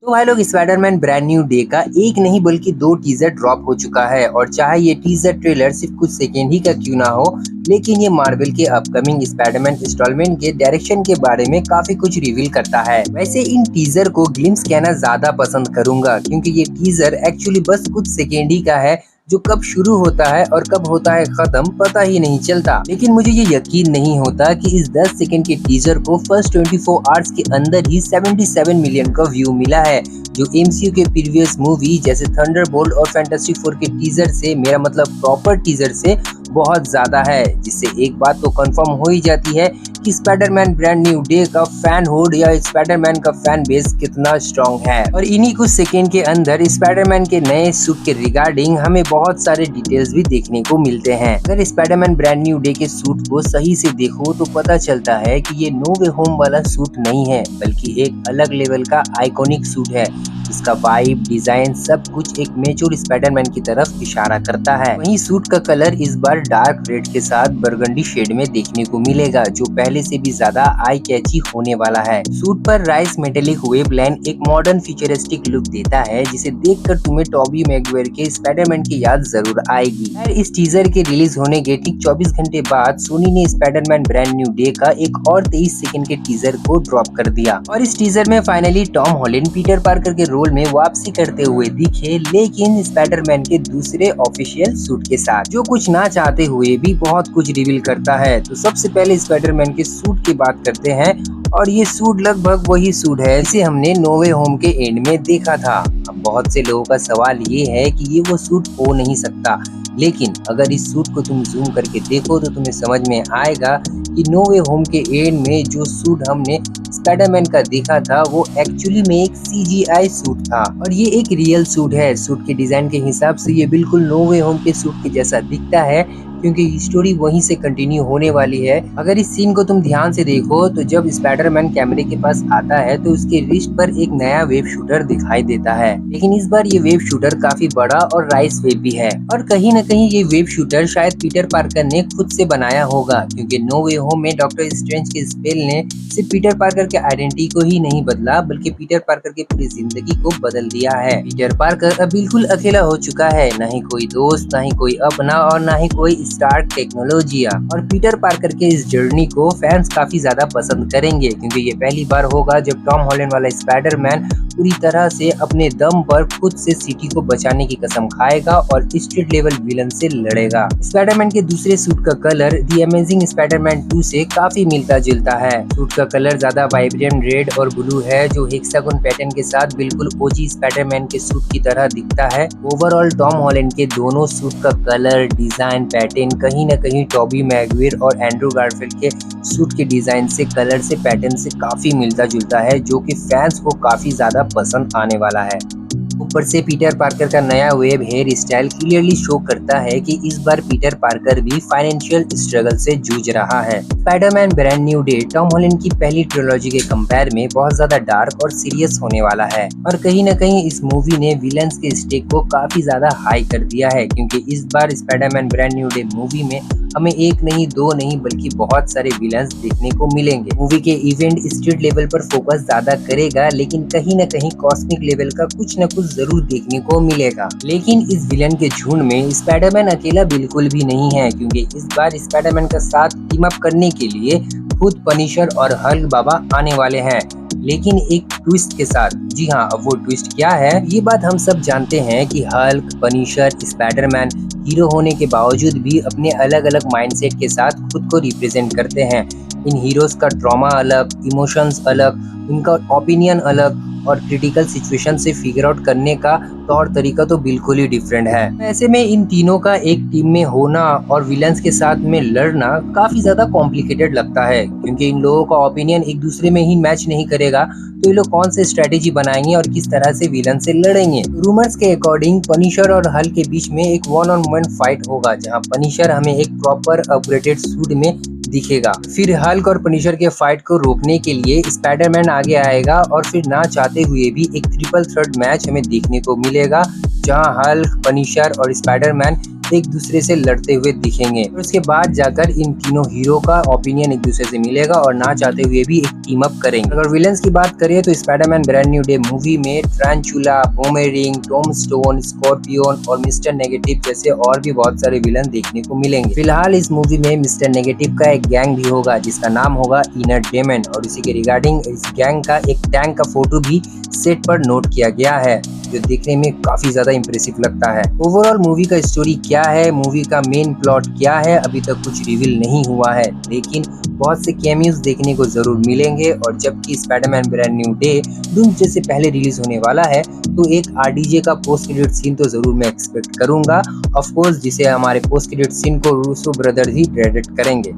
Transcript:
तो भाई लोग, स्पाइडरमैन ब्रांड न्यू डे का एक नहीं बल्कि दो टीजर ड्रॉप हो चुका है। और चाहे ये टीजर ट्रेलर सिर्फ कुछ सेकेंड ही का क्यों ना हो, लेकिन ये मार्वल के अपकमिंग स्पाइडरमैन इंस्टॉलमेंट के डायरेक्शन के बारे में काफी कुछ रिवील करता है। वैसे इन टीजर को ग्लिम्स कहना ज्यादा पसंद करूंगा, क्योंकि ये टीजर एक्चुअली बस कुछ सेकेंड ही का है, जो कब शुरू होता है और कब होता है खत्म पता ही नहीं चलता। लेकिन मुझे ये यकीन नहीं होता कि इस 10 सेकंड के टीजर को फर्स्ट 24 आवर्स के अंदर ही 77 मिलियन का व्यू मिला है, जो एमसीयू के प्रीवियस मूवी जैसे थंडरबोल्ट और फैंटास्टिक फोर के टीजर से, मेरा मतलब प्रॉपर टीजर से बहुत ज्यादा है। जिससे एक बात तो कंफर्म हो ही जाती है कि स्पाइडरमैन ब्रांड न्यू डे का फैन हुड या स्पाइडरमैन का फैन बेस कितना स्ट्रॉन्ग है। और इन्हीं कुछ सेकेंड के अंदर स्पाइडरमैन के नए सूट के रिगार्डिंग हमें बहुत सारे डिटेल्स भी देखने को मिलते हैं। अगर स्पाइडरमैन ब्रांड न्यू डे के सूट को सही से देखो तो पता चलता है कि ये नो वे होम वाला सूट नहीं है, बल्कि एक अलग लेवल का आइकॉनिक सूट है। इसका वाइब, डिजाइन सब कुछ एक मेच्योर स्पाइडरमैन की तरफ इशारा करता है। वहीं सूट का कलर इस बार डार्क रेड के साथ बरगंडी शेड में देखने को मिलेगा, जो पहले से भी ज्यादा आई कैची होने वाला है। सूट पर राइस मेटेलिक वेब लाइन एक मॉडर्न फ्यूचरिस्टिक लुक देता है, जिसे देखकर तुम्हें टॉबी मैगवायर के स्पाइडरमैन की याद जरूर आएगी। इस टीजर के रिलीज होने के ठीक 24 घंटे बाद सोनी ने स्पाइडरमैन ब्रांड न्यू डे का एक और 23 सेकंड के टीजर को ड्रॉप कर दिया। और इस टीजर में finally Tom Holland Peter Parker के रोल में वापसी करते हुए दिखे, लेकिन स्पाइडरमैन के दूसरे ऑफिशियल सूट के साथ, जो कुछ ना चाहते हुए भी बहुत कुछ रिवील करता है। तो सबसे पहले स्पाइडरमैन के सूट की बात करते हैं, और ये सूट लगभग वही सूट है जिसे हमने नो वे होम के एंड में देखा था। अब बहुत से लोगों का सवाल ये है कि ये वो सूट हो नहीं सकता, लेकिन अगर इस सूट को तुम जूम करके देखो तो तुम्हें समझ में आएगा कि नो वे होम के एंड में जो सूट हमने स्पाइडरमैन का देखा था वो एक्चुअली में एक सीजीआई सूट था, और ये एक रियल सूट है। सूट के डिजाइन के हिसाब से ये बिल्कुल नो वे होम के सूट के जैसा दिखता है, क्योंकि स्टोरी वहीं से कंटिन्यू होने वाली है। अगर इस सीन को तुम ध्यान से देखो तो जब स्पाइडरमैन कैमरे के पास आता है तो उसके रिस्ट पर एक नया वेब शूटर दिखाई देता है, लेकिन इस बार ये वेब शूटर काफी बड़ा और राइस वेब भी है। और कहीं न कहीं ये वेब शूटर शायद पीटर पार्कर ने खुद से बनाया होगा, क्योंकि नो वे होम में डॉक्टर स्ट्रेंज के स्पेल ने सिर्फ पीटर पार्कर के आइडेंटिटी को ही नहीं बदला, बल्कि पीटर पार्कर की पूरी जिंदगी को बदल दिया है। पीटर पार्कर अब बिल्कुल अकेला हो चुका है, न ही कोई दोस्त, न ही कोई अपना, और न ही कोई स्टार्क टेक्नोलॉजिया। और पीटर पार्कर के इस जर्नी को फैंस काफी ज्यादा पसंद करेंगे, क्योंकि ये पहली बार होगा जब टॉम हॉलैंड वाला स्पाइडरमैन पूरी तरह से अपने दम पर खुद से सिटी को बचाने की कसम खाएगा और स्ट्रीट लेवल विलन से लड़ेगा। स्पाइडरमैन के दूसरे सूट का कलर द अमेजिंग स्पाइडरमैन 2 से काफी मिलता जुलता है। सूट का कलर ज्यादा वाइब्रेंट रेड और ब्लू है, जो हेक्सागोन पैटर्न के साथ बिल्कुल ओजी स्पाइडरमैन के सूट की तरह दिखता है। ओवरऑल टॉम हॉलैंड के दोनों सूट का कलर, डिजाइन, पैटर्न कहीं न कहीं टॉबी मैगवायर और एंड्रू गारफील्ड के सूट के डिजाइन से, कलर से, पैटर्न से काफी मिलता जुलता है, जो कि फैंस को काफी ज्यादा पसंद आने वाला है। ऊपर से पीटर पार्कर का नया web hair style clearly show करता है कि इस बार पीटर पार्कर भी फाइनेंशियल स्ट्रगल से जूझ रहा है। Spiderman brand new day Tom Holland की पहली ट्रिलॉजी के कंपेयर में बहुत ज्यादा डार्क और सीरियस होने वाला है, और कहीं न कहीं इस मूवी ने विलन्स के स्टेक को काफी ज्यादा हाई कर दिया है, क्योंकि इस बार Spiderman brand new day movie में हमें एक नहीं, दो नहीं, बल्कि बहुत सारे विलन्स देखने को मिलेंगे। मूवी के इवेंट स्ट्रीट लेवल पर फोकस ज्यादा करेगा, लेकिन कहीं न कहीं कॉस्मिक लेवल का कुछ न कुछ जरूर देखने को मिलेगा। लेकिन इस विलन के झुंड में स्पाइडरमैन अकेला बिल्कुल भी नहीं है, क्योंकि इस बार स्पाइडरमैन का साथ टीम अप करने के लिए खुद पनिशर और हल्क बाबा आने वाले हैं, लेकिन एक ट्विस्ट के साथ। जी हाँ, अब वो ट्विस्ट क्या है ये बात हम सब जानते हैं कि हल्क, पनिशर, स्पाइडरमैन हीरो होने के बावजूद भी अपने अलग अलग माइंडसेट के साथ खुद को रिप्रेजेंट करते हैं। इन हीरोज का ट्रॉमा अलग, इमोशंस अलग, उनका ओपिनियन अलग, और क्रिटिकल सिचुएशन से फिगर आउट करने का तौर तरीका तो बिल्कुल ही डिफरेंट है। ऐसे में इन तीनों का एक टीम में होना और विलन्स के साथ में लड़ना काफी ज्यादा कॉम्प्लिकेटेड लगता है, क्योंकि इन लोगों का ओपिनियन एक दूसरे में ही मैच नहीं करेगा, तो ये लोग कौन से स्ट्रेटेजी बनाएंगे और किस तरह से विलन से लड़ेंगे। रूमर्स के अकॉर्डिंग पनिशर और हल्क के बीच में एक 1-on-1 फाइट होगा, जहां पनिशर हमें एक प्रॉपर अपग्रेडेड सूट में दिखेगा। फिर हल्क और पनिशर के फाइट को रोकने के लिए स्पाइडरमैन आगे आएगा, और फिर ना चाहते हुए भी एक ट्रिपल थ्रेट मैच हमें देखने को मिलेगा, जहां हल्क, पनिशर और स्पाइडरमैन एक दूसरे से लड़ते हुए दिखेंगे। और उसके बाद जाकर इन तीनों हीरो का ओपिनियन एक दूसरे से मिलेगा और ना चाहते हुए भी एक टीम अप करेंगे। अगर विलन्स की बात करें तो Spiderman brand new day movie में टारंटुला, बूमेरैंग, टॉम स्टोन, स्कॉर्पियन और मिस्टर नेगेटिव जैसे और भी बहुत सारे विलन देखने को मिलेंगे। फिलहाल इस मूवी में मिस्टर नेगेटिव का एक गैंग भी होगा जिसका नाम होगा इनर डेमन, और इसी के रिगार्डिंग इस गैंग का एक टैंक का फोटो भी सेट पर नोट किया गया है, जो देखने में काफी ज्यादा इंप्रेसिव लगता है। ओवरऑल मूवी का स्टोरी क्या है, मूवी का मेन प्लॉट क्या है, अभी तक कुछ रिवील नहीं हुआ है, लेकिन बहुत से कैमियोज देखने को जरूर मिलेंगे। और जबकि Spiderman brand new day doomsday से पहले रिलीज होने वाला है, तो एक आरडीजे का पोस्ट क्रेडिट सीन तो जरूर मैं एक्सपेक्ट करूंगा, ऑफ कोर्स, जिसे हमारे पोस्ट क्रेडिट सीन को रूसो ब्रदर्स ही डायरेक्ट करेंगे।